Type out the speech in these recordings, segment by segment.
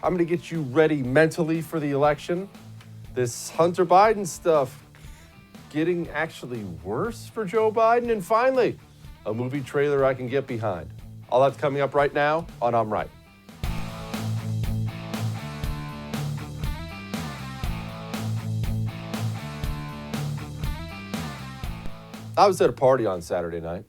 I'm going to get you ready mentally for the election. This Hunter Biden stuff getting actually worse for Joe Biden. And finally, a movie trailer I can get behind. All that's coming up right now on I'm Right. I was at a party on Saturday night.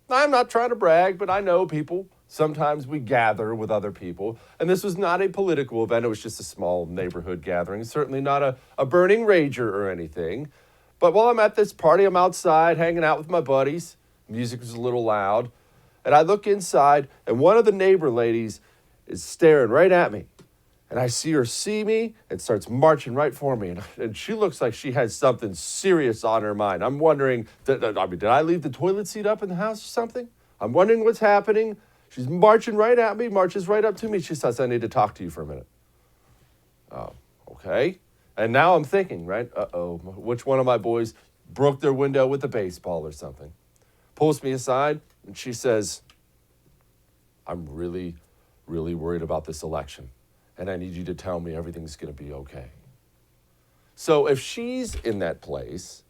I'm not trying to brag, but I know people. Sometimes we gather with other people. And this was not a political event. It was just a small neighborhood gathering. Certainly not a burning rager or anything. But while I'm at this party, I'm outside hanging out with my buddies. Music was a little loud. And I look inside, and one of the neighbor ladies is staring right at me. And I see her see me and starts marching right for me. And she looks like she has something serious on her mind. I'm wondering, did I leave the toilet seat up in the house or something? I'm wondering what's happening. She's marching right at me, marches right up to me. She says, I need to talk to you for a minute. Oh, okay. And now I'm thinking, right? Uh-oh, which one of my boys broke their window with a baseball or something? Pulls me aside, and she says, I'm really, really worried about this election. And I need you to tell me everything's going to be okay. So if she's in that place,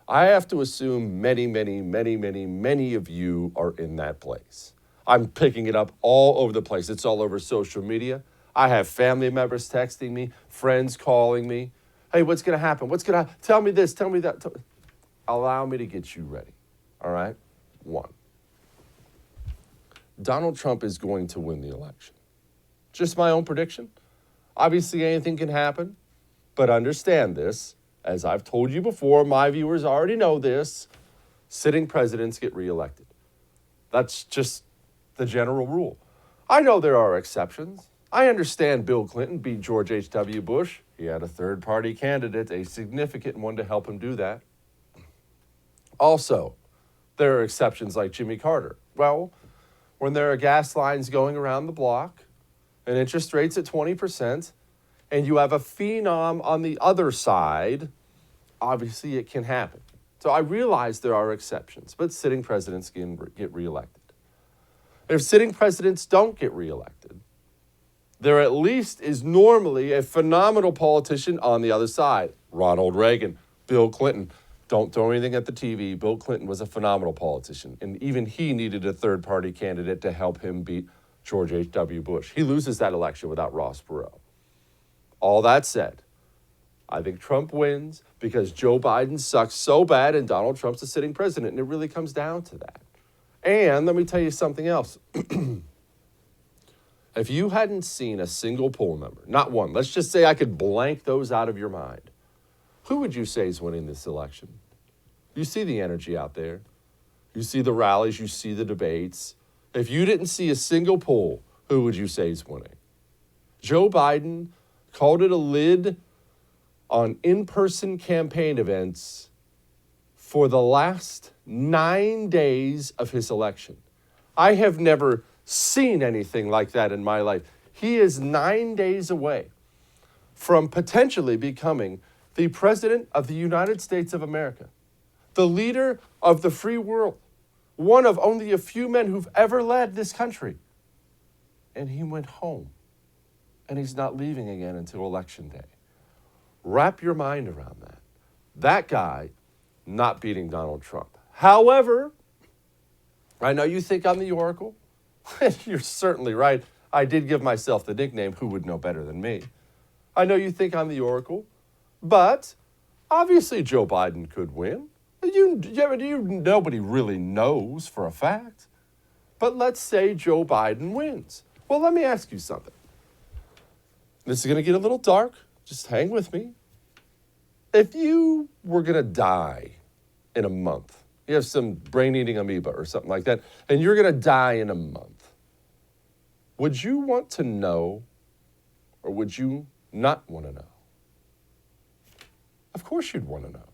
I have to assume many of you are in that place. I'm picking it up all over the place. It's all over social media. I have family members texting me, friends calling me. Hey, what's going to happen? Tell me this, tell me that. Allow me to get you ready. All right? 1. Donald Trump is going to win the election. Just my own prediction. Obviously, anything can happen, but understand this. As I've told you before, my viewers already know this. Sitting presidents get reelected. That's just the general rule. I know there are exceptions. I understand Bill Clinton beat George H.W. Bush. He had a third-party candidate, a significant one, to help him do that. Also, there are exceptions like Jimmy Carter. Well, when there are gas lines going around the block, and interest rates at 20%, and you have a phenom on the other side, obviously it can happen. So I realize there are exceptions, but sitting presidents can get reelected. If sitting presidents don't get reelected, there at least is normally a phenomenal politician on the other side. Ronald Reagan, Bill Clinton. Don't throw anything at the TV. Bill Clinton was a phenomenal politician, and even he needed a third-party candidate to help him beat George H.W. Bush. He loses that election without Ross Perot. All that said, I think Trump wins because Joe Biden sucks so bad and Donald Trump's the sitting president, and it really comes down to that. And let me tell you something else. If you hadn't seen a single poll number, not one, let's just say I could blank those out of your mind, who would you say is winning this election? You see the energy out there. You see the rallies. You see the debates. If you didn't see a single poll, who would you say is winning? Joe Biden called it a lid on in-person campaign events for the last 9 days of his election. I have never seen anything like that in my life. He is 9 days away from potentially becoming the President of the United States of America, the leader of the free world, one of only a few men who've ever led this country. And he went home, and he's not leaving again until Election Day. Wrap your mind around that. That guy not beating Donald Trump. However, I know you think I'm the Oracle. You're certainly right. I did give myself the nickname, who would know better than me. I know you think I'm the Oracle, but obviously Joe Biden could win. Nobody really knows for a fact. But let's say Joe Biden wins. Well, let me ask you something. This is going to get a little dark. Just hang with me. If you were going to die in a month, you have some brain-eating amoeba or something like that, and you're going to die in a month, would you want to know, or would you not want to know? Of course you'd want to know.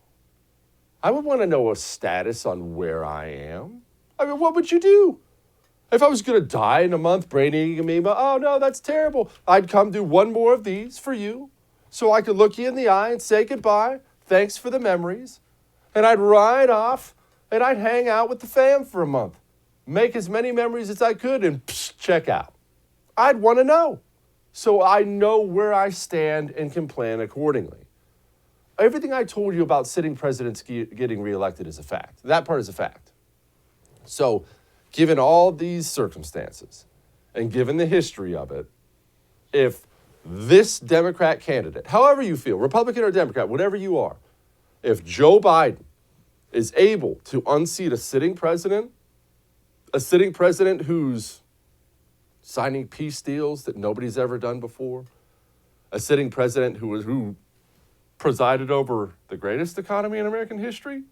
I would want to know a status on where I am. I mean, what would you do? If I was going to die in a month, brain-eating amoeba, oh no, that's terrible. I'd come do one more of these for you so I could look you in the eye and say goodbye. Thanks for the memories. And I'd ride off and I'd hang out with the fam for a month. Make as many memories as I could and check out. I'd want to know. So I know where I stand and can plan accordingly. Everything I told you about sitting presidents getting reelected is a fact. That part is a fact. So given all these circumstances and given the history of it, if this Democrat candidate, however you feel, Republican or Democrat, whatever you are, if Joe Biden is able to unseat a sitting president who's signing peace deals that nobody's ever done before, a sitting president who presided over the greatest economy in American history,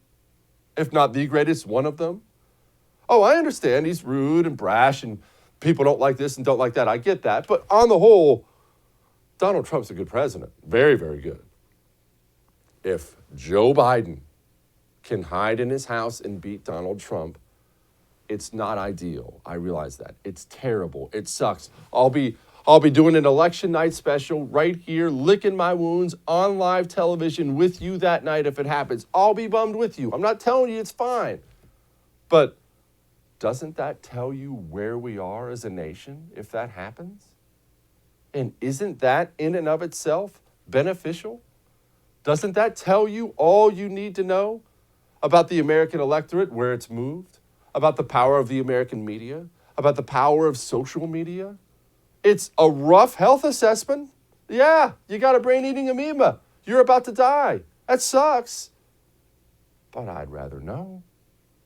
if not the greatest, one of them. Oh, I understand he's rude and brash and people don't like this and don't like that. I get that. But on the whole, Donald Trump's a good president. Very, very good. If Joe Biden can hide in his house and beat Donald Trump, it's not ideal. I realize that. It's terrible. It sucks. I'll be doing an election night special right here, licking my wounds on live television with you that night if it happens. I'll be bummed with you. I'm not telling you it's fine. But doesn't that tell you where we are as a nation if that happens? And isn't that in and of itself beneficial? Doesn't that tell you all you need to know about the American electorate, where it's moved, about the power of the American media, about the power of social media? It's a rough health assessment. Yeah, you got a brain-eating amoeba. You're about to die. That sucks. But I'd rather know.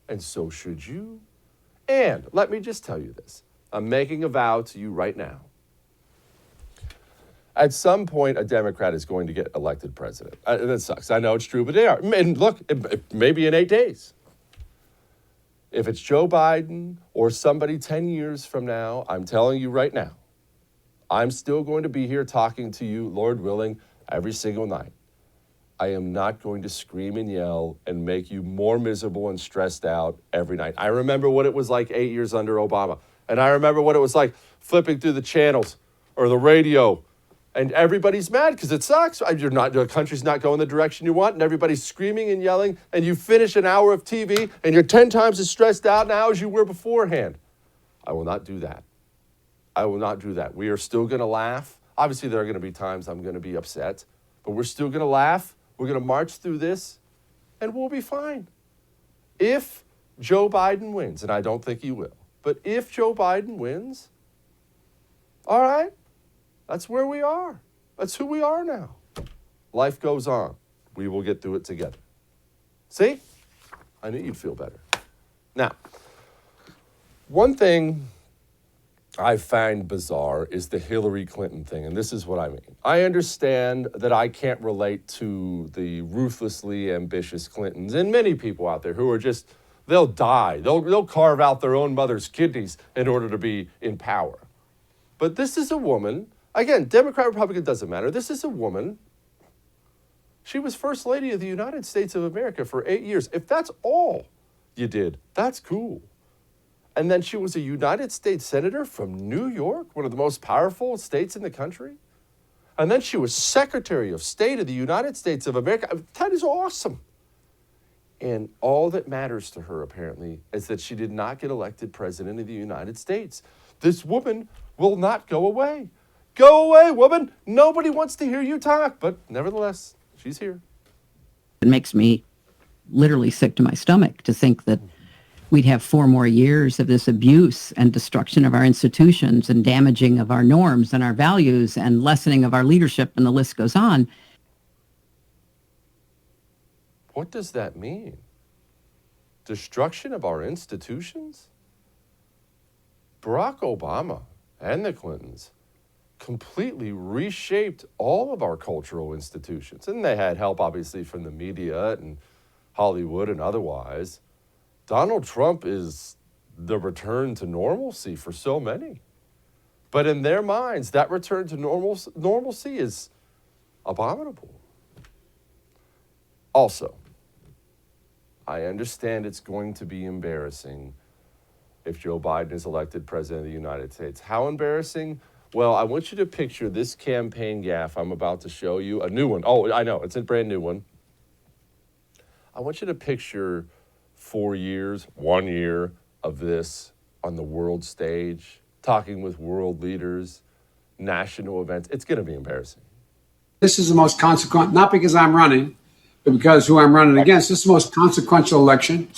And so should you. And let me just tell you this. I'm making a vow to you right now. At some point, a Democrat is going to get elected president. That sucks. I know it's true, but they are. And look, maybe in 8 days. If it's Joe Biden or somebody 10 years from now, I'm telling you right now, I'm still going to be here talking to you, Lord willing, every single night. I am not going to scream and yell and make you more miserable and stressed out every night. I remember what it was like 8 years under Obama. And I remember what it was like flipping through the channels or the radio. And everybody's mad because it sucks. The country's not going the direction you want, and everybody's screaming and yelling, and you finish an hour of TV, and you're 10 times as stressed out now as you were beforehand. I will not do that. I will not do that. We are still going to laugh. Obviously, there are going to be times I'm going to be upset, but we're still going to laugh. We're going to march through this, and we'll be fine. If Joe Biden wins, and I don't think he will, but if Joe Biden wins, all right. That's where we are. That's who we are now. Life goes on. We will get through it together. See? I knew you'd feel better. Now, one thing I find bizarre is the Hillary Clinton thing, and this is what I mean. I understand that I can't relate to the ruthlessly ambitious Clintons and many people out there who are just, they'll die. They'll carve out their own mother's kidneys in order to be in power. But this is a woman. Again, Democrat, Republican, doesn't matter. This is a woman. She was First Lady of the United States of America for 8 years. If that's all you did, that's cool. And then she was a United States Senator from New York, one of the most powerful states in the country. And then she was Secretary of State of the United States of America. That is awesome. And all that matters to her, apparently, is that she did not get elected President of the United States. This woman will not go away. Go away, woman. Nobody wants to hear you talk, but nevertheless, she's here. It makes me literally sick to my stomach to think that we'd have 4 more years of this abuse and destruction of our institutions and damaging of our norms and our values and lessening of our leadership, and the list goes on. What does that mean? Destruction of our institutions? Barack Obama and the Clintons completely reshaped all of our cultural institutions. And they had help, obviously, from the media and Hollywood and otherwise. Donald Trump is the return to normalcy for so many. But in their minds, that return to normalcy is abominable. Also, I understand it's going to be embarrassing if Joe Biden is elected President of the United States. How embarrassing? Well, I want you to picture this campaign gaffe I'm about to show you. A new one. Oh, I know. It's a brand new one. I want you to picture 4 years, 1 year of this on the world stage, talking with world leaders, national events. It's going to be embarrassing. This is the most consequential, not because I'm running, but because who I'm running against. This is the most consequential election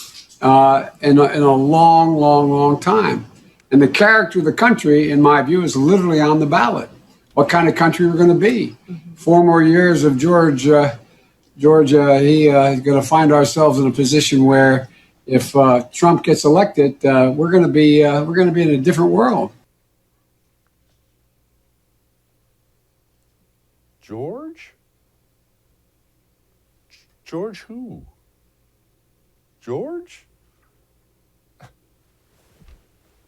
in a long, long, long time. And the character of the country, in my view, is literally on the ballot. What kind of country we're going to be? 4 more years of Georgia, is going to find ourselves in a position where if Trump gets elected, we're going to be in a different world. George? George who? George?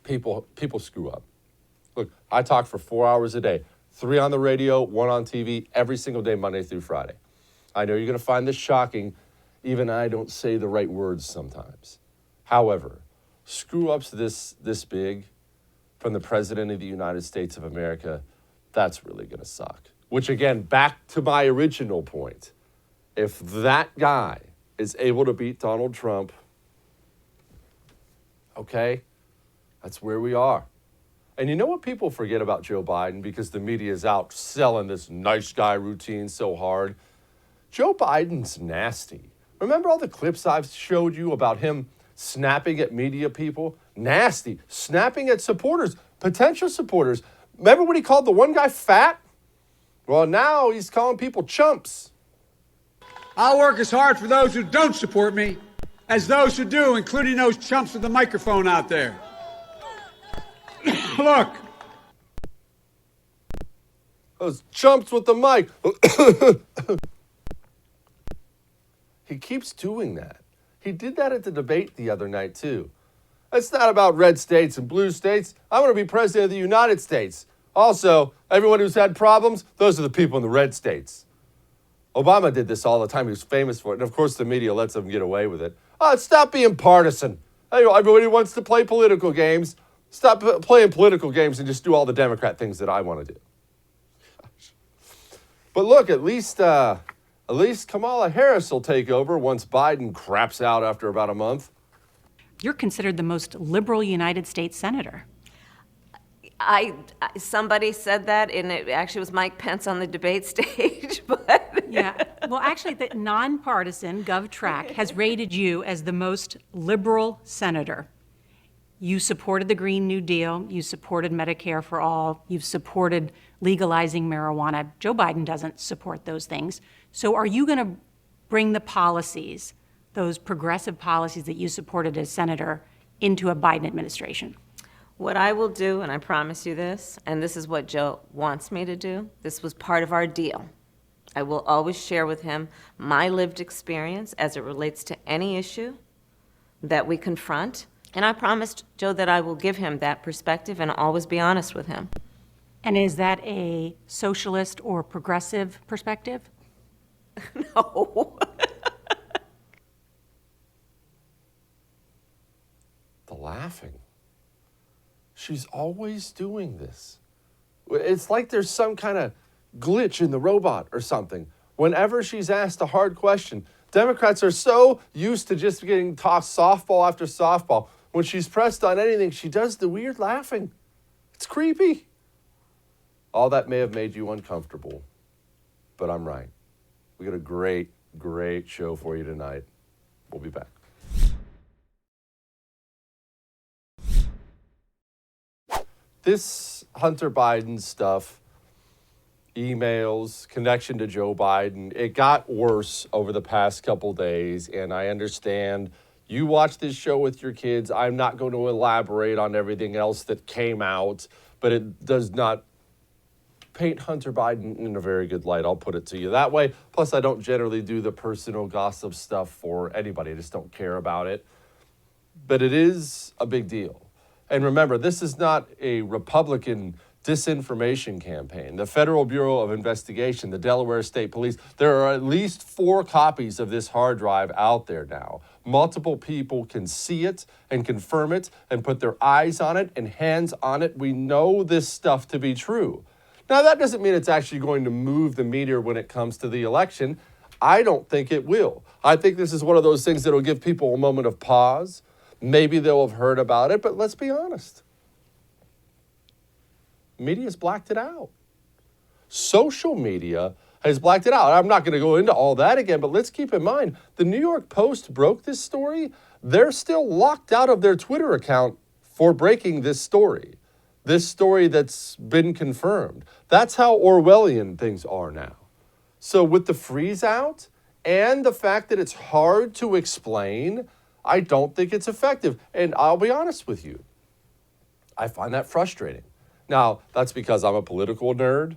People screw up. Look, I talk for 4 hours a day, 3 on the radio, 1 on TV, every single day, Monday through Friday. I know you're going to find this shocking. Even I don't say the right words sometimes. However, screw-ups this big from the President of the United States of America, that's really going to suck. Which, again, back to my original point. If that guy is able to beat Donald Trump, okay, that's where we are. And you know what people forget about Joe Biden, because the media is out selling this nice guy routine so hard? Joe Biden's nasty. Remember all the clips I've showed you about him snapping at media people? Nasty. Snapping at supporters, potential supporters. Remember when he called the one guy fat? Well, now he's calling people chumps. I'll work as hard for those who don't support me as those who do, including those chumps with the microphone out there. Look. Those chumps with the mic. He keeps doing that. He did that at the debate the other night, too. It's not about red states and blue states. I want to be president of the United States. Also, everyone who's had problems, those are the people in the red states. Obama did this all the time. He was famous for it. And, of course, the media lets him get away with it. Oh, stop being partisan. Everybody wants to play political games. Stop playing political games and just do all the Democrat things that I want to do. But look, at least Kamala Harris will take over once Biden craps out after about a month. You're considered the most liberal United States senator. Somebody said that, and it actually was Mike Pence on the debate stage. But Yeah. Well, actually, the nonpartisan GovTrack has rated you as the most liberal senator. You supported the Green New Deal. You supported Medicare for all. You've supported legalizing marijuana. Joe Biden doesn't support those things. So are you going to bring the policies, those progressive policies that you supported as senator, into a Biden administration? what I will do, and I promise you this, and this is what Joe wants me to do, this was part of our deal. I will always share with him my lived experience as it relates to any issue that we confront. And I promised Joe that I will give him that perspective and always be honest with him. And is that a socialist or progressive perspective? No. The laughing. She's always doing this. It's like there's some kind of glitch in the robot or something. Whenever she's asked a hard question, Democrats are so used to just getting tossed softball after softball. When she's pressed on anything, she does the weird laughing. It's creepy. All that may have made you uncomfortable, but I'm right. We got a great, great show for you tonight. We'll be back. This Hunter Biden stuff, emails, connection to Joe Biden, it got worse over the past couple days, and I understand you watch this show with your kids. I'm not going to elaborate on everything else that came out, but it does not paint Hunter Biden in a very good light. I'll put it to you that way. Plus, I don't generally do the personal gossip stuff for anybody. I just don't care about it. But it is a big deal. And remember, this is not a Republican disinformation campaign. The Federal Bureau of Investigation, the Delaware State Police, there are at least 4 copies of this hard drive out there now. Multiple people can see it and confirm it and put their eyes on it and hands on it. We know this stuff to be true. Now, that doesn't mean it's actually going to move the meter when it comes to the election. I don't think it will. I think this is one of those things that will give people a moment of pause. Maybe they'll have heard about it, but let's be honest. Media's blacked it out. Social media has blacked it out. I'm not going to go into all that again, but let's keep in mind, the New York Post broke this story. They're still locked out of their Twitter account for breaking this story that's been confirmed. That's how Orwellian things are now. So with the freeze out and the fact that it's hard to explain, I don't think it's effective. And I'll be honest with you, I find that frustrating. Now, that's because I'm a political nerd,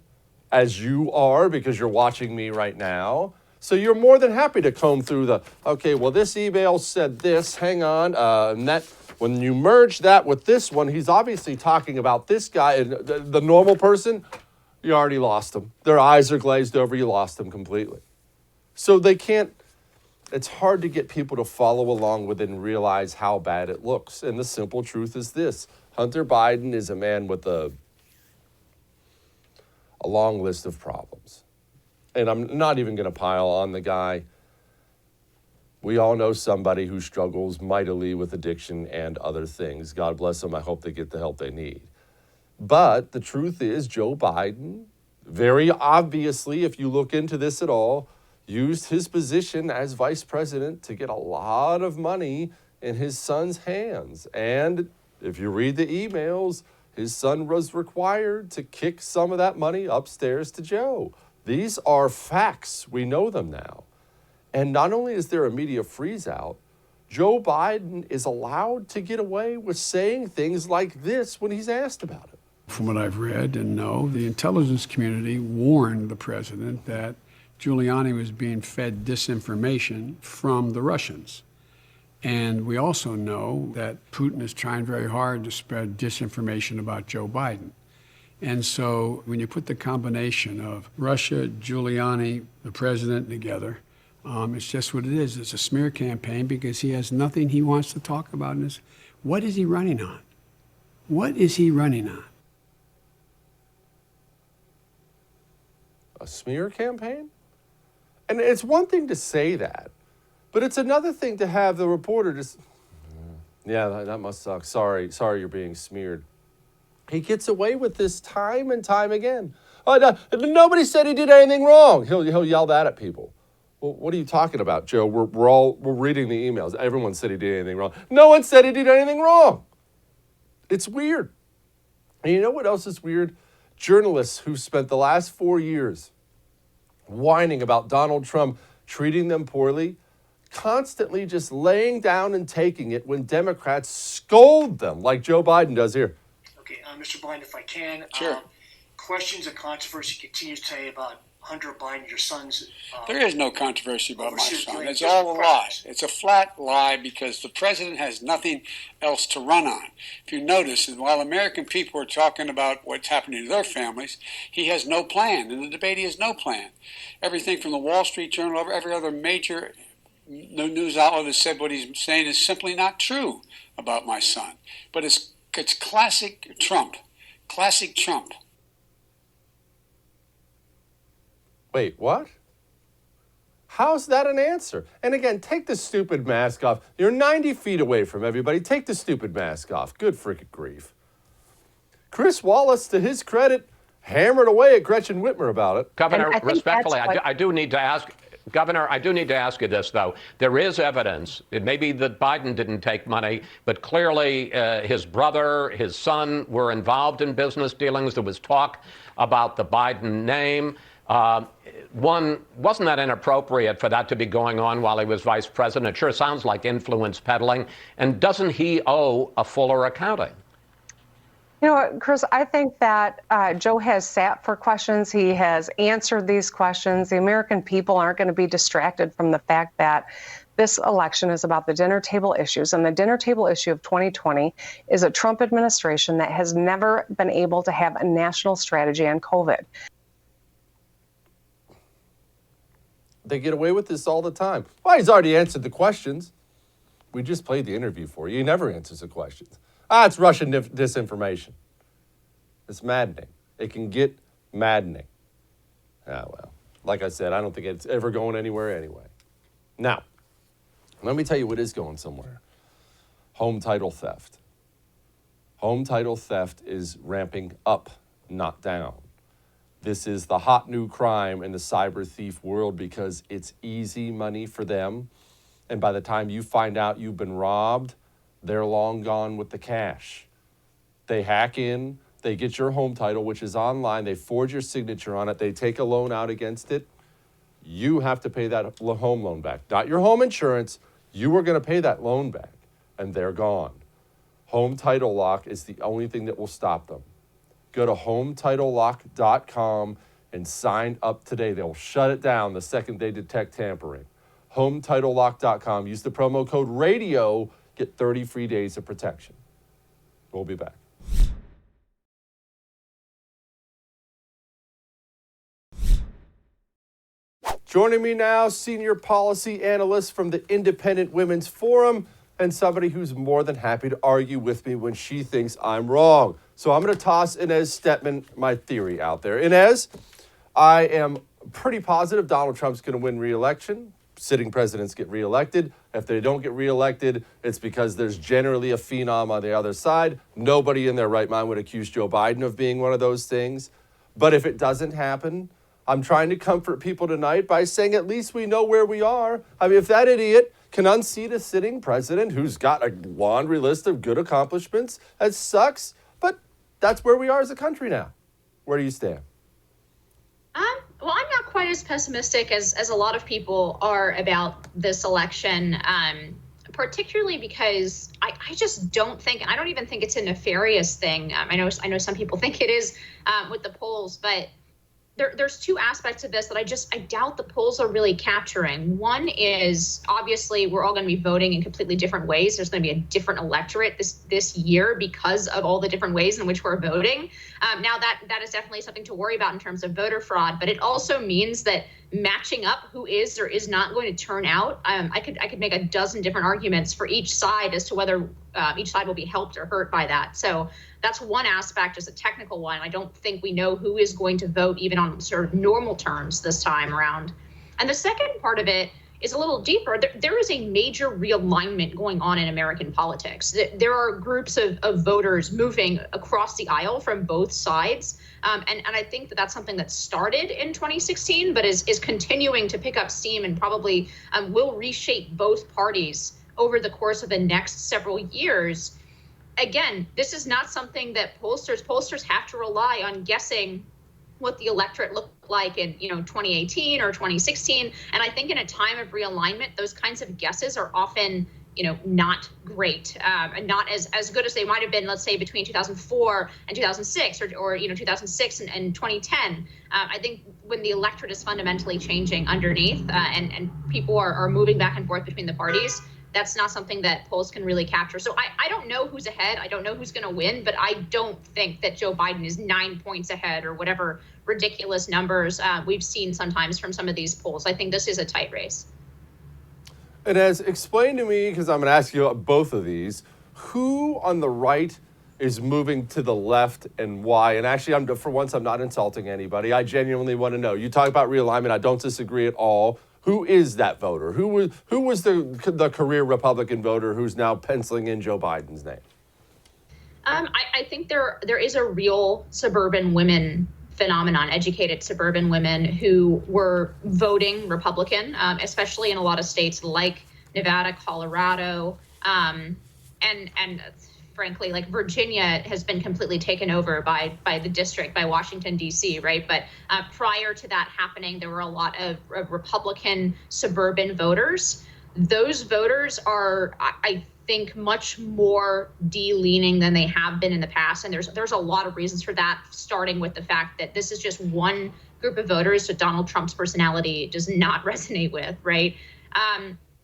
as you are, because you're watching me right now. So you're more than happy to comb through okay, well, this email said this, hang on, and that, when you merge that with this one, he's obviously talking about this guy, and the normal person, you already lost them. Their eyes are glazed over, you lost them completely. So they can't, it's hard to get people to follow along with it and realize how bad it looks. And the simple truth is this: Hunter Biden is a man with a long list of problems. And I'm not even going to pile on the guy. We all know somebody who struggles mightily with addiction and other things. God bless them. I hope they get the help they need. But the truth is, Joe Biden, very obviously, if you look into this at all, used his position as vice president to get a lot of money in his son's hands. And if you read the emails, his son was required to kick some of that money upstairs to Joe. These are facts. We know them now. And not only is there a media freeze out, Joe Biden is allowed to get away with saying things like this when he's asked about it. From what I've read and know, the intelligence community warned the president that Giuliani was being fed disinformation from the Russians. And we also know that Putin is trying very hard to spread disinformation about Joe Biden. And so when you put the combination of Russia, Giuliani, the president together, it's just what it is. It's a smear campaign because he has nothing he wants to talk about. What is he running on? What is he running on? A smear campaign? And it's one thing to say that, but it's another thing to have the reporter just, yeah, that must suck. Sorry you're being smeared. He gets away with this time and time again. Oh, no, nobody said he did anything wrong. He'll yell that at people. Well, what are you talking about, Joe? We're reading the emails. Everyone said he did anything wrong. No one said he did anything wrong. It's weird. And you know what else is weird? Journalists who spent the last 4 years whining about Donald Trump treating them poorly, constantly just laying down and taking it when Democrats scold them, like Joe Biden does here. Okay, Mr. Biden, if I can. Sure. Questions of controversy continues today about Hunter Biden, your son's. There is no controversy about my son. doing It's just all a lie. questions. It's a flat lie because the president has nothing else to run on. If you notice, and while American people are talking about what's happening to their families, he has no plan. In the debate, he has no plan. Everything from the Wall Street Journal over every other major news outlet has said what he's saying is simply not true about my son. But it's classic Trump. Classic Trump. Wait, what? How's that an answer? And again, take the stupid mask off. You're 90 feet away from everybody. Take the stupid mask off. Good freaking grief. Chris Wallace, to his credit, hammered away at Gretchen Whitmer about it. Governor, respectfully, I do need to ask, Governor, I do need to ask you this, though. There is evidence, it may be that Biden didn't take money, but clearly his brother, his son were involved in business dealings. There was talk about the Biden name. Wasn't that inappropriate for that to be going on while he was vice president? It sure sounds like influence peddling. And doesn't he owe a fuller accounting? You know, Chris, I think that Joe has sat for questions. He has answered these questions. The American people aren't going to be distracted from the fact that this election is about the dinner table issues. And the dinner table issue of 2020 is a Trump administration that has never been able to have a national strategy on COVID. They get away with this all the time. Well, he's already answered the questions. We just played the interview for you. He never answers the questions. It's Russian disinformation. It's maddening. It can get maddening. Well, like I said, I don't think it's ever going anywhere anyway. Now, let me tell you what is going somewhere. Home title theft. Home title theft is ramping up, not down. This is the hot new crime in the cyber thief world because it's easy money for them. And by the time you find out you've been robbed, they're long gone with the cash. They hack in, they get your home title, which is online, they forge your signature on it, they take a loan out against it. You have to pay that home loan back. Not your home insurance, you are going to pay that loan back, and they're gone. Home Title Lock is the only thing that will stop them. Go to HomeTitleLock.com and sign up today. They'll shut it down the second they detect tampering. HomeTitleLock.com. Use the promo code RADIO. Get 30 free days of protection. We'll be back. Joining me now, senior policy analyst from the Independent Women's Forum and somebody who's more than happy to argue with me when she thinks I'm wrong. So I'm going to toss Inez Stepman my theory out there. Inez, I am pretty positive Donald Trump's going to win re-election. Sitting presidents get re-elected. If they don't get re-elected, it's because there's generally a phenom on the other side. Nobody in their right mind would accuse Joe Biden of being one of those things. But if it doesn't happen, I'm trying to comfort people tonight by saying at least we know where we are. I mean, if that idiot can unseat a sitting president who's got a laundry list of good accomplishments, that sucks. But that's where we are as a country now. Where do you stand? Well, I'm not quite as pessimistic as a lot of people are about this election, particularly because I just don't think, and I don't even think it's a nefarious thing. I know some people think it is with the polls, but there's two aspects of this that I doubt the polls are really capturing. One is, obviously, we're all going to be voting in completely different ways. There's going to be a different electorate this year because of all the different ways in which we're voting. Now, that is definitely something to worry about in terms of voter fraud, but it also means that matching up who is or is not going to turn out, I could make a dozen different arguments for each side as to whether each side will be helped or hurt by that. So that's one aspect, just a technical one. I don't think we know who is going to vote even on sort of normal terms this time around. And the second part of it is a little deeper. There is a major realignment going on in American politics. There are groups of voters moving across the aisle from both sides. And I think that's something that started in 2016, but is continuing to pick up steam and probably will reshape both parties over the course of the next several years. Again, this is not something that pollsters have to rely on guessing what the electorate looked like in 2018 or 2016. And I think in a time of realignment, those kinds of guesses are often not great and not as good as they might have been, let's say, between 2004 and 2006 or 2006 and 2010. I think when the electorate is fundamentally changing underneath and people are moving back and forth between the parties, that's not something that polls can really capture. So I don't know who's ahead. I don't know who's going to win, but I don't think that Joe Biden is 9 points ahead or whatever ridiculous numbers we've seen sometimes from some of these polls. I think this is a tight race. And as explain to me, because I'm going to ask you about both of these, who on the right is moving to the left and why? And actually, for once, I'm not insulting anybody. I genuinely want to know. You talk about realignment. I don't disagree at all. Who is that voter? Who was the career Republican voter who's now penciling in Joe Biden's name? I think there is a real suburban women phenomenon, educated suburban women who were voting Republican, especially in a lot of states like Nevada, Colorado, and frankly, like Virginia has been completely taken over by the district, by Washington, D.C., right? But prior to that happening, there were a lot of Republican suburban voters. Those voters are, I think, much more D-leaning than they have been in the past. And there's a lot of reasons for that, starting with the fact that this is just one group of voters that Donald Trump's personality does not resonate with, right?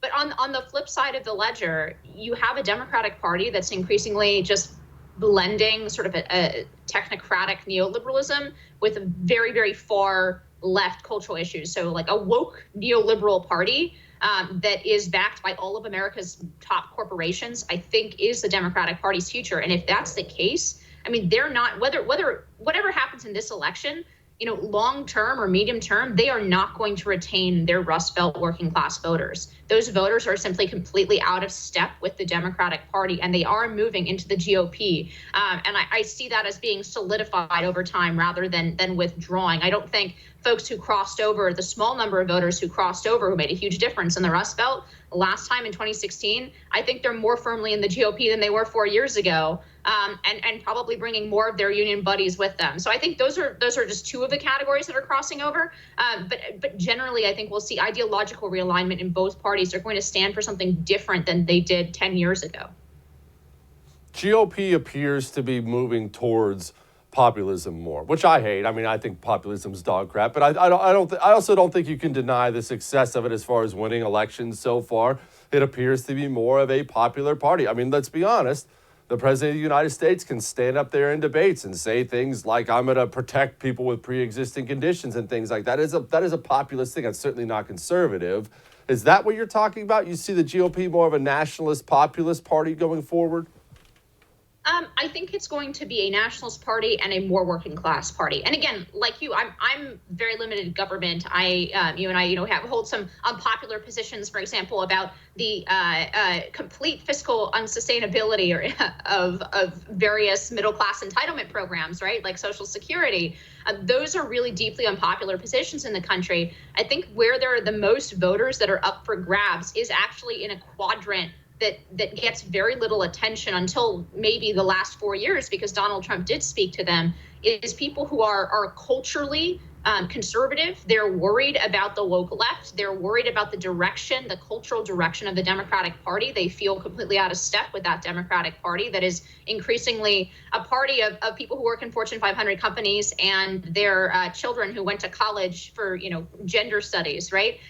But on the flip side of the ledger, you have a Democratic Party that's increasingly just blending sort of a technocratic neoliberalism with a very, very far left cultural issues. So like a woke neoliberal party that is backed by all of America's top corporations, I think is the Democratic Party's future. And if that's the case, I mean, they're not, whatever happens in this election, long term or medium term, they are not going to retain their Rust Belt working class voters. Those voters are simply completely out of step with the Democratic Party, and they are moving into the GOP. And I see that as being solidified over time rather than withdrawing. I don't think folks who crossed over, the small number of voters who crossed over, who made a huge difference in the Rust Belt last time in 2016, I think they're more firmly in the GOP than they were 4 years ago, and probably bringing more of their union buddies with them. So I think those are just two of the categories that are crossing over. But generally, I think we'll see ideological realignment in both parties are going to stand for something different than they did 10 years ago. GOP appears to be moving towards populism more, which I hate. I mean, I think populism's dog crap, but I also don't think you can deny the success of it as far as winning elections so far. It appears to be more of a popular party. I mean, let's be honest. The President of the United States can stand up there in debates and say things like, I'm going to protect people with pre-existing conditions and things like that. That is a populist thing. That's certainly not conservative. Is that what you're talking about? You see the GOP more of a nationalist, populist party going forward? I think it's going to be a nationalist party and a more working class party. And again, like you, I'm very limited government. You and I, hold some unpopular positions, for example, about the complete fiscal unsustainability of various middle class entitlement programs, right? Like Social Security. Those are really deeply unpopular positions in the country. I think where there are the most voters that are up for grabs is actually in a quadrant that gets very little attention until maybe the last 4 years, because Donald Trump did speak to them, is people who are culturally conservative. They're worried about the woke left. They're worried about the direction, the cultural direction of the Democratic Party. They feel completely out of step with that Democratic Party that is increasingly a party of people who work in Fortune 500 companies and their children who went to college for, gender studies, right?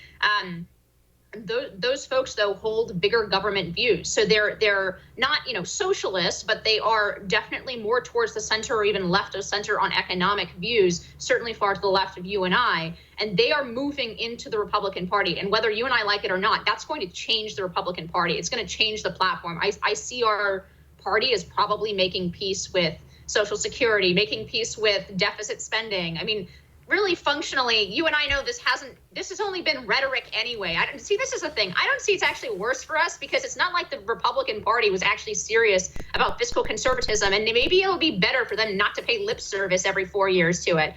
Those folks, though, hold bigger government views. So they're not, socialists, but they are definitely more towards the center or even left of center on economic views, certainly far to the left of you and I. And they are moving into the Republican Party. And whether you and I like it or not, that's going to change the Republican Party. It's going to change the platform. I see our party as probably making peace with Social Security, making peace with deficit spending. I mean, really functionally, you and I know this has only been rhetoric anyway. I don't see this as a thing. I don't see it's actually worse for us, because it's not like the Republican Party was actually serious about fiscal conservatism, and maybe it'll be better for them not to pay lip service every 4 years to it.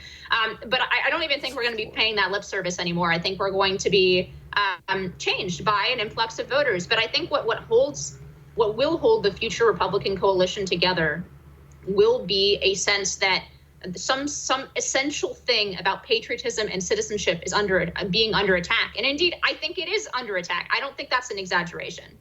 But I don't even think we're going to be paying that lip service anymore. I think we're going to be changed by an influx of voters. But I think what will hold the future Republican coalition together will be a sense that some essential thing about patriotism and citizenship is being under attack. And indeed, I think it is under attack. I don't think that's an exaggeration.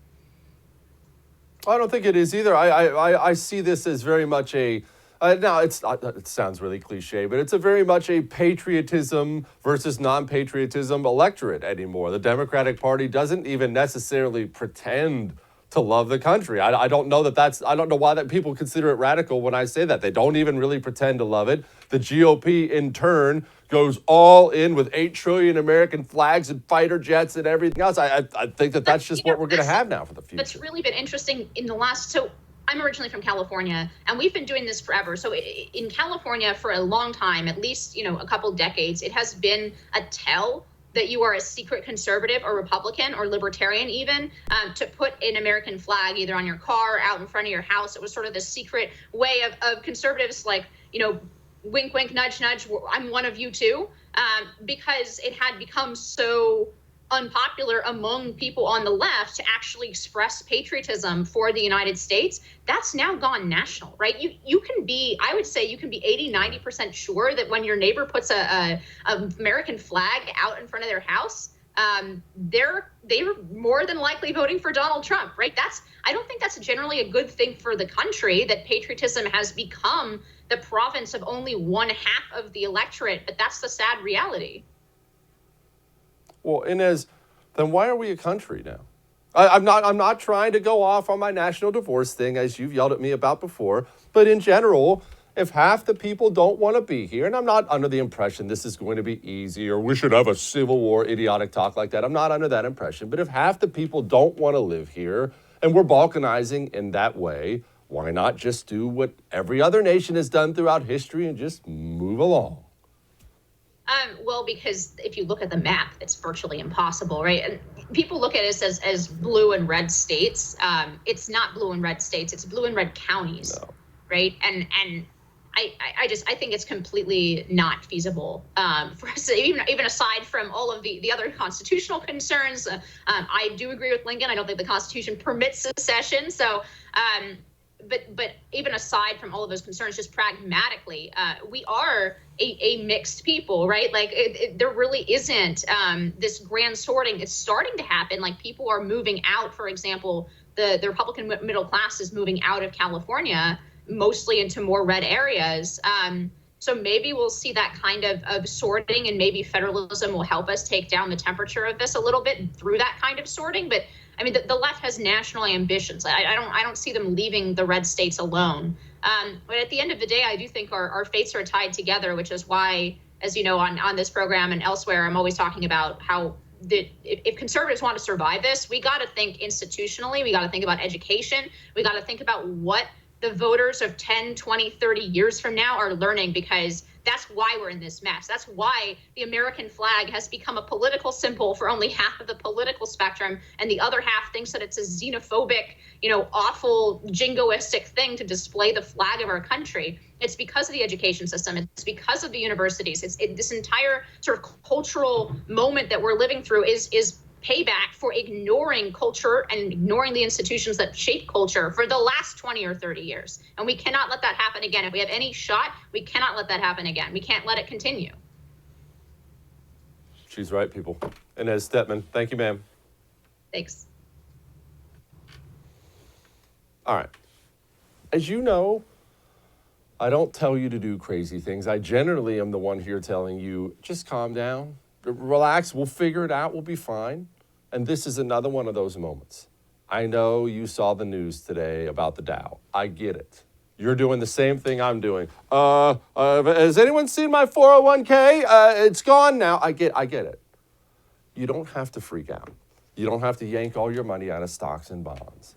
I don't think it is either. I see this as very much a, now it sounds really cliche, but it's a very much a patriotism versus non-patriotism electorate anymore. The Democratic Party doesn't even necessarily pretend to love the country. I don't know I don't know why that people consider it radical when I say that. They don't even really pretend to love it. The GOP, in turn, goes all in with 8 trillion American flags and fighter jets and everything else. I think that's just what we're going to have now for the future. That's really been interesting in the last, so I'm originally from California, and we've been doing this forever. So in California for a long time, at least, a couple decades, it has been a tell that you are a secret conservative or Republican or libertarian even, to put an American flag either on your car, out in front of your house. It was sort of the secret way of conservatives, like, wink, wink, nudge, nudge, I'm one of you too, because it had become so unpopular among people on the left to actually express patriotism for the United States. That's now gone national, right? You can be, I would say you can be 80-90% sure that when your neighbor puts a American flag out in front of their house, they're more than likely voting for Donald Trump, right? I don't think that's generally a good thing for the country, that patriotism has become the province of only one half of the electorate, but that's the sad reality. Well, Inez, then why are we a country now? I'm not trying to go off on my national divorce thing, as you've yelled at me about before, but in general, if half the people don't want to be here, and I'm not under the impression this is going to be easy or we should have a civil war idiotic talk like that. I'm not under that impression. But if half the people don't want to live here and we're balkanizing in that way, why not just do what every other nation has done throughout history and just move along? Well, because if you look at the map, it's virtually impossible, right? And people look at it as blue and red states. It's not blue and red states. It's blue and red counties, right? And I think it's completely not feasible for us, even aside from all of the other constitutional concerns. I do agree with Lincoln. I don't think the Constitution permits secession. So, but even aside from all of those concerns, just pragmatically, we are a mixed people, right? Like there really isn't this grand sorting. It's starting to happen. Like people are moving out. For example, the Republican middle class is moving out of California, mostly into more red areas. So maybe we'll see that kind of sorting, and maybe federalism will help us take down the temperature of this a little bit through that kind of sorting. But I mean, the left has national ambitions. I don't see them leaving the red states alone. But at the end of the day, I do think our fates are tied together, which is why, as you know, on this program and elsewhere, I'm always talking about how if conservatives want to survive this, we got to think institutionally. We got to think about education. We got to think about what the voters of 10, 20, 30 years from now are learning, because that's why we're in this mess. That's why the American flag has become a political symbol for only half of the political spectrum, and the other half thinks that it's a xenophobic, awful, jingoistic thing to display the flag of our country. It's because of the education system. It's because of the universities. This entire sort of cultural moment that we're living through is payback for ignoring culture and ignoring the institutions that shape culture for the last 20 or 30 years. And we cannot let that happen again. If we have any shot, we cannot let that happen again. We can't let it continue. She's right, people. Inez Stepman, thank you, ma'am. Thanks. All right. As you know, I don't tell you to do crazy things. I generally am the one here telling you, just calm down, relax, we'll figure it out, we'll be fine. And this is another one of those moments. I know you saw the news today about the Dow. I get it. You're doing the same thing I'm doing. Has anyone seen my 401k? It's gone now. I get it. You don't have to freak out. You don't have to yank all your money out of stocks and bonds.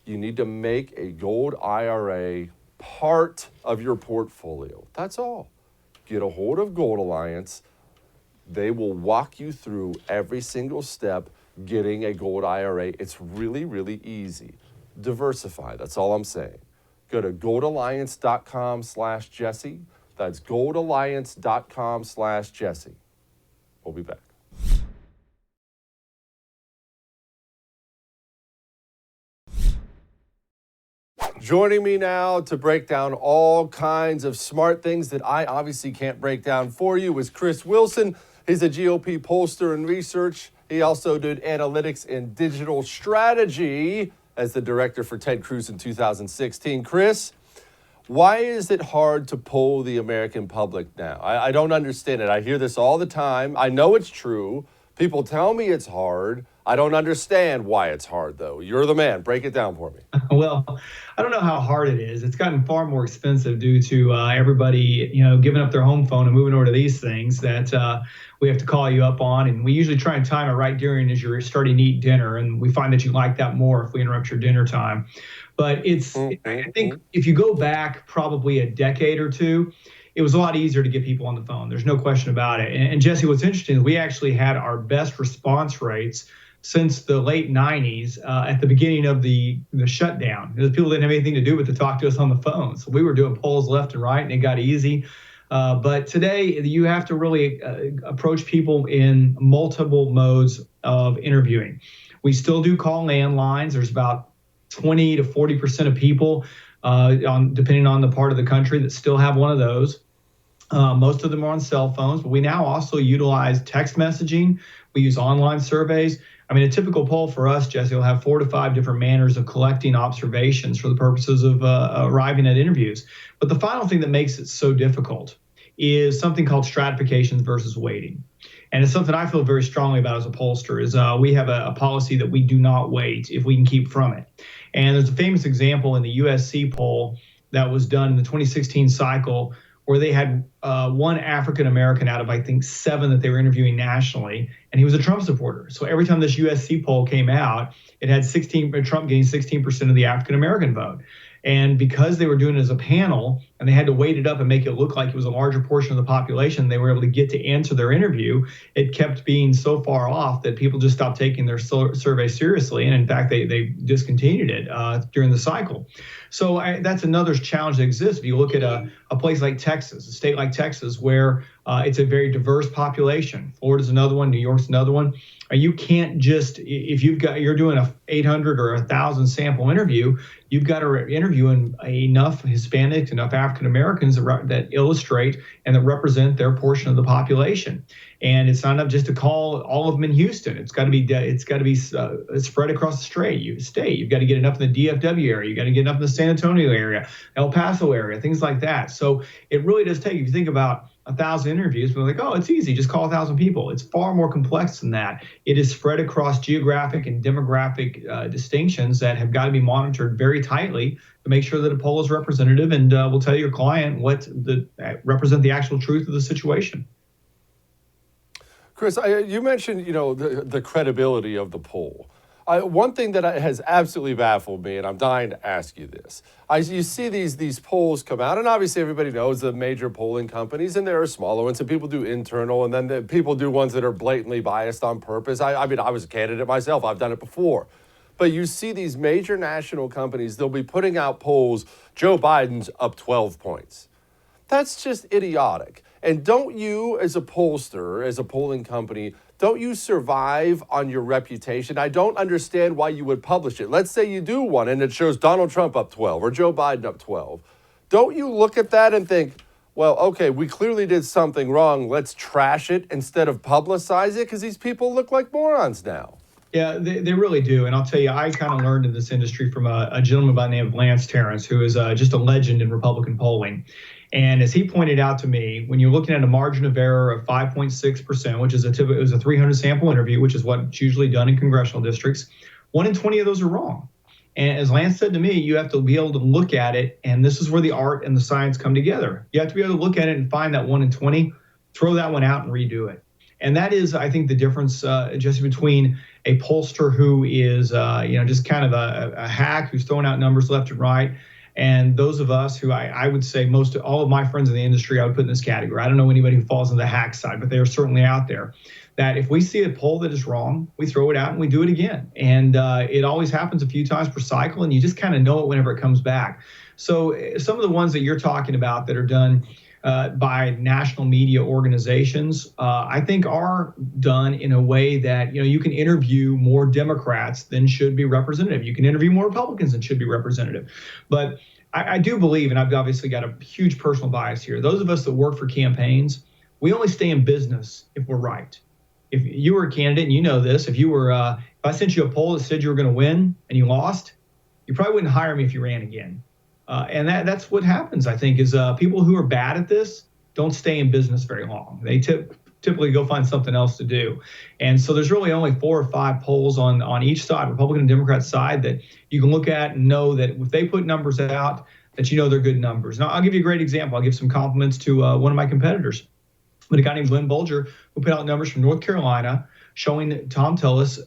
You need to make a gold IRA part of your portfolio. That's all. Get a hold of Gold Alliance. They will walk you through every single step getting a gold IRA. It's really, really easy. Diversify, that's all I'm saying. Go to goldalliance.com/Jesse. That's goldalliance.com/Jesse. We'll be back. Joining me now to break down all kinds of smart things that I obviously can't break down for you is Chris Wilson. He's a GOP pollster and research. He also did analytics and digital strategy as the director for Ted Cruz in 2016. Chris, why is it hard to poll the American public now? I don't understand it. I hear this all the time. I know it's true. People tell me it's hard. I don't understand why it's hard, though. You're the man. Break it down for me. Well, I don't know how hard it is. It's gotten far more expensive due to everybody, giving up their home phone and moving over to these things that we have to call you up on. And we usually try and time it right during as you're starting to eat dinner. And we find that you like that more if we interrupt your dinner time. But I think if you go back probably a decade or two, it was a lot easier to get people on the phone. There's no question about it. And Jesse, what's interesting is we actually had our best response rates since the late 90s at the beginning of the shutdown. Because people didn't have anything to do but to talk to us on the phone. So we were doing polls left and right, and it got easy. But today, you have to really approach people in multiple modes of interviewing. We still do call landlines. There's about 20 to 40% of people, depending on the part of the country, that still have one of those. Most of them are on cell phones, but we now also utilize text messaging. We use online surveys. I mean, a typical poll for us, Jesse, will have 4 to 5 different manners of collecting observations for the purposes of arriving at interviews. But the final thing that makes it so difficult is something called stratification versus weighting. And it's something I feel very strongly about as a pollster is we have a policy that we do not weight if we can keep from it. And there's a famous example in the USC poll that was done in the 2016 cycle where they had one African-American out of, I think, 7 that they were interviewing nationally, and he was a Trump supporter. So every time this USC poll came out, it had Trump getting 16% of the African-American vote. And because they were doing it as a panel and they had to weight it up and make it look like it was a larger portion of the population they were able to get to answer their interview, it kept being so far off that people just stopped taking their survey seriously. And in fact, they discontinued it during the cycle. So that's another challenge that exists. If you look at a place like Texas, a state like Texas, where it's a very diverse population. Florida's another one, New York's another one. You can't just, if you're doing a 800 or 1,000 sample interview, you've got to interview enough Hispanics, enough African Americans that illustrate and that represent their portion of the population. And it's not enough just to call all of them in Houston. It's got to be spread across the state. You've got to get enough in the DFW area. You got to get enough in the San Antonio area, El Paso area, things like that. So it really does take, if you think about 1,000 interviews, we're like, oh, it's easy, just call 1,000 people. It's far more complex than that. It is spread across geographic and demographic distinctions that have got to be monitored very tightly to make sure that a poll is representative and will tell your client represent the actual truth of the situation. Chris, you mentioned, the credibility of the poll. One thing that has absolutely baffled me, and I'm dying to ask you this, you see these polls come out, and obviously everybody knows the major polling companies, and there are smaller ones, and people do internal, and then people do ones that are blatantly biased on purpose. I mean, I was a candidate myself. I've done it before. But you see these major national companies, they'll be putting out polls, Joe Biden's up 12 points. That's just idiotic. And don't you, as a pollster, as a polling company, don't you survive on your reputation? I don't understand why you would publish it. Let's say you do one and it shows Donald Trump up 12 or Joe Biden up 12. Don't you look at that and think, well, okay, we clearly did something wrong. Let's trash it instead of publicize it because these people look like morons now. Yeah, they really do. And I'll tell you, I kind of learned in this industry from a gentleman by the name of Lance Terrence, who is just a legend in Republican polling. And as he pointed out to me, when you're looking at a margin of error of 5.6%, which is it was a 300 sample interview, which is what's usually done in congressional districts, 1 in 20 of those are wrong. And as Lance said to me, you have to be able to look at it, and this is where the art and the science come together. You have to be able to look at it and find that 1 in 20, throw that one out and redo it. And that is, I think, the difference, Jesse, between a pollster who is, just kind of a hack who's throwing out numbers left and right, and those of us who I would say all of my friends in the industry, I would put in this category. I don't know anybody who falls on the hack side, but they are certainly out there. That if we see a poll that is wrong, we throw it out and we do it again. And it always happens a few times per cycle, and you just kind of know it whenever it comes back. So some of the ones that you're talking about that are done by national media organizations, I think are done in a way that, you can interview more Democrats than should be representative. You can interview more Republicans than should be representative. But I do believe, and I've obviously got a huge personal bias here, those of us that work for campaigns, we only stay in business if we're right. If you were a candidate, and you know this, if I sent you a poll that said you were going to win and you lost, you probably wouldn't hire me if you ran again. And that's what happens, I think, is people who are bad at this don't stay in business very long. They typically go find something else to do. And so there's really only 4 or 5 polls on each side, Republican and Democrat side, that you can look at and know that if they put numbers out, that they're good numbers. Now, I'll give you a great example. I'll give some compliments to one of my competitors, but a guy named Glenn Bolger, who put out numbers from North Carolina showing Tom Tillis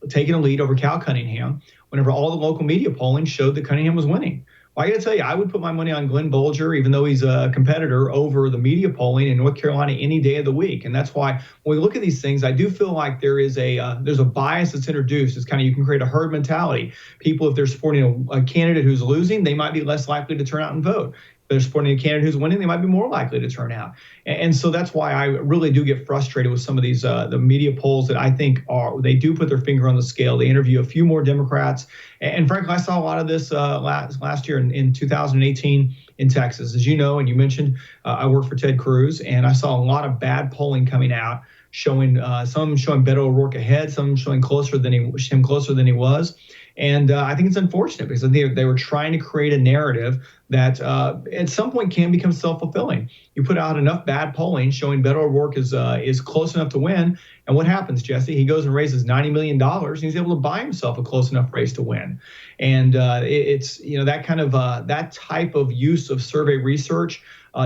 taking a lead over Cal Cunningham whenever all the local media polling showed that Cunningham was winning. Well, I got to tell you, I would put my money on Glenn Bolger, even though he's a competitor, over the media polling in North Carolina any day of the week. And that's why when we look at these things, I do feel like there's a bias that's introduced. It's kind of, you can create a herd mentality. People, if they're supporting a candidate who's losing, they might be less likely to turn out and vote. If they're supporting a candidate who's winning, they might be more likely to turn out. And so that's why I really do get frustrated with some of these the media polls that I think they do put their finger on the scale. They interview a few more Democrats. And frankly, I saw a lot of this last year in 2018 in Texas. As you know, and you mentioned, I work for Ted Cruz, and I saw a lot of bad polling coming out, showing some showing Beto O'Rourke ahead, some showing him closer than he was. And I think it's unfortunate because they were trying to create a narrative that at some point can become self-fulfilling. You put out enough bad polling showing Beto O'Rourke is close enough to win, and what happens, Jesse? He goes and raises $90 million, and he's able to buy himself a close enough race to win. And it's that kind of that type of use of survey research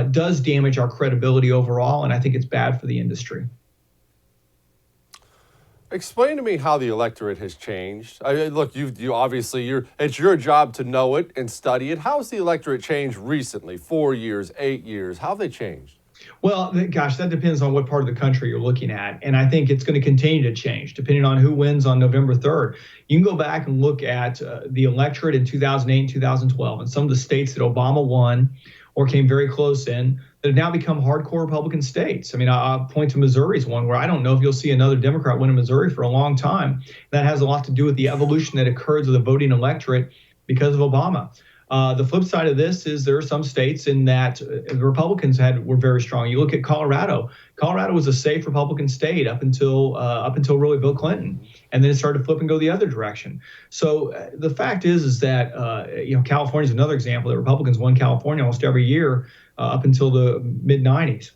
does damage our credibility overall, and I think it's bad for the industry. Explain to me how the electorate has changed. Look, you obviously, it's your job to know it and study it. How has the electorate changed recently? 4 years, 8 years? How have they changed? Well, gosh, that depends on what part of the country you're looking at. And I think it's going to continue to change depending on who wins on November 3rd. You can go back and look at the electorate in 2008 and 2012 and some of the states that Obama won or came very close in that have now become hardcore Republican states. I mean, I'll point to Missouri as one where I don't know if you'll see another Democrat win in Missouri for a long time. That has a lot to do with the evolution that occurs with the voting electorate because of Obama. The flip side of this is there are some states in that the Republicans were very strong. You look at Colorado. Colorado was a safe Republican state up until really Bill Clinton, and then it started to flip and go the other direction. So the fact is that California is another example that Republicans won California almost every year up until the mid 90s.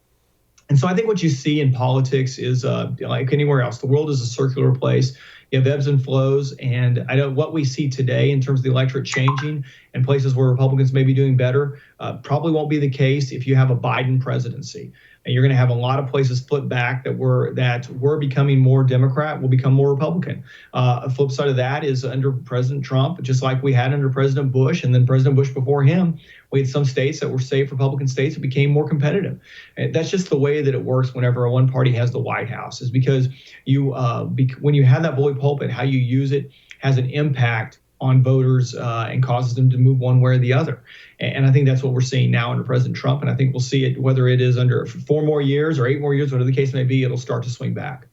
And so I think what you see in politics is like anywhere else, the world is a circular place. You have ebbs and flows, and I know what we see today in terms of the electorate changing and places where Republicans may be doing better probably won't be the case if you have a Biden presidency. And you're going to have a lot of places flip back that were becoming more Democrat will become more Republican. A flip side of that is under President Trump, just like we had under President Bush and then President Bush before him, we had some states that were safe Republican states that became more competitive. And that's just the way that it works whenever one party has the White House, is because when you have that bully pulpit, how you use it has an impact on voters and causes them to move one way or the other. And I think that's what we're seeing now under President Trump. And I think we'll see it, whether it is under 4 more years or 8 more years, whatever the case may be, it'll start to swing back.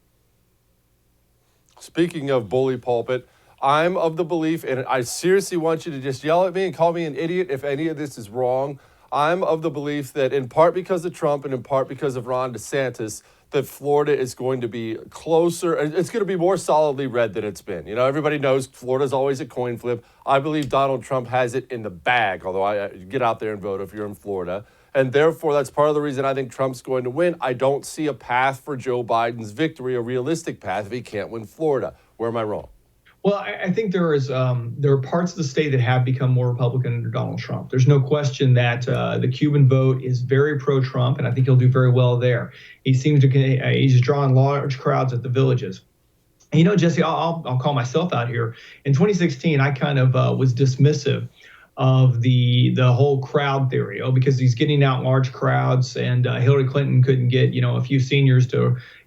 Speaking of bully pulpit, I'm of the belief, and I seriously want you to just yell at me and call me an idiot if any of this is wrong. I'm of the belief that in part because of Trump and in part because of Ron DeSantis, that Florida is going to be closer. It's going to be more solidly red than it's been. You know, everybody knows Florida's always a coin flip. I believe Donald Trump has it in the bag, although I get out there and vote if you're in Florida. And therefore, that's part of the reason I think Trump's going to win. I don't see a path for Joe Biden's victory, a realistic path, if he can't win Florida. Where am I wrong? Well, I think there are parts of the state that have become more Republican under Donald Trump. There's no question that the Cuban vote is very pro-Trump, and I think he'll do very well there. He's drawing large crowds at the villages. And, you know, Jesse, I'll call myself out here. In 2016, I kind of was dismissive of the whole crowd theory, because he's getting out large crowds, and Hillary Clinton couldn't get a few seniors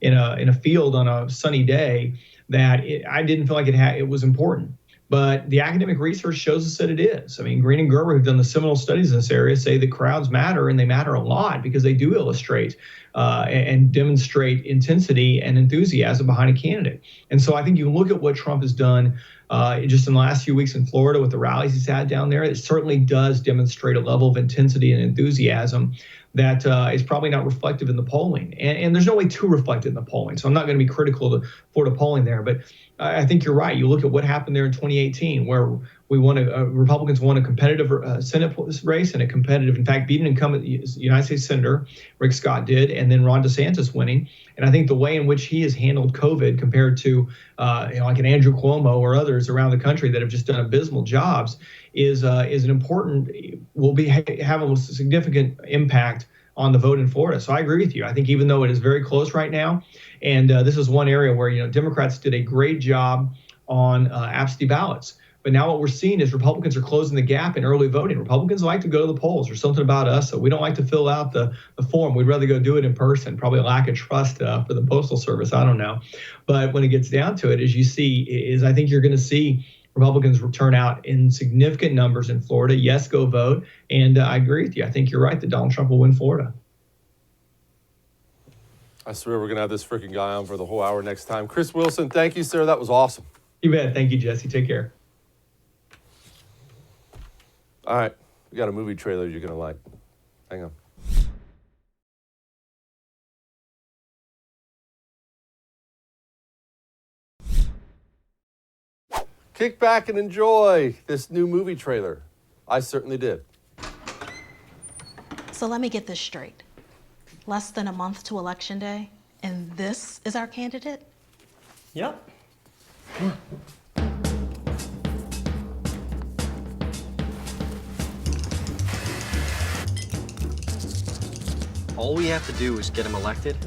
in a field on a sunny day. I didn't feel like it was important. But the academic research shows us that it is. I mean, Green and Gerber, who've done the seminal studies in this area, say that crowds matter, and they matter a lot because they do illustrate and demonstrate intensity and enthusiasm behind a candidate. And so I think you look at what Trump has done just in the last few weeks in Florida with the rallies he's had down there. It certainly does demonstrate a level of intensity and enthusiasm that is probably not reflective in the polling. And there's no way to reflect it in the polling. So I'm not going to be critical of Florida polling there. But I think you're right. You look at what happened there in 2018, where Republicans won a competitive Senate race and in fact, beat an incumbent United States Senator, Rick Scott did, and then Ron DeSantis winning. And I think the way in which he has handled COVID compared to, like an Andrew Cuomo or others around the country that have just done abysmal jobs is an important, have a significant impact on the vote in Florida. So I agree with you. I think even though it is very close right now, and this is one area where Democrats did a great job on absentee ballots. But now what we're seeing is Republicans are closing the gap in early voting. Republicans like to go to the polls. There's something about us that we don't like to fill out the form. We'd rather go do it in person. Probably a lack of trust for the Postal Service. I don't know. But when it gets down to it, I think you're going to see Republicans turn out in significant numbers in Florida. Yes, go vote. And I agree with you. I think you're right that Donald Trump will win Florida. I swear we're going to have this freaking guy on for the whole hour next time. Chris Wilson, thank you, sir. That was awesome. You bet. Thank you, Jesse. Take care. All right. We got a movie trailer you're going to like. Hang on. Kick back and enjoy this new movie trailer. I certainly did. So let me get this straight. Less than a month to Election Day, and this is our candidate? Yep. All we have to do is get him elected,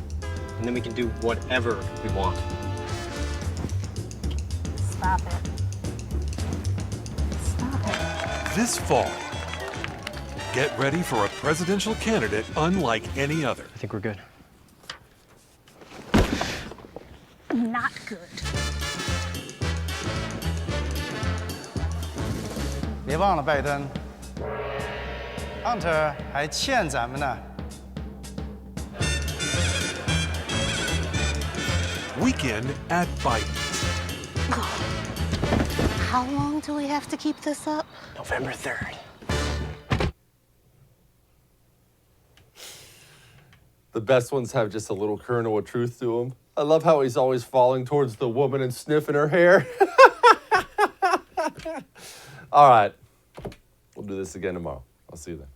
and then we can do whatever we want. Stop it. Stop it. This fall, get ready for a presidential candidate unlike any other. I think we're good. Not good. 别忘了拜登 ，Hunter 还欠咱们呢。 Weekend at Biden's. How long do we have to keep this up? November 3rd. The best ones have just a little kernel of truth to them. I love how he's always falling towards the woman and sniffing her hair. All right. We'll do this again tomorrow. I'll see you then.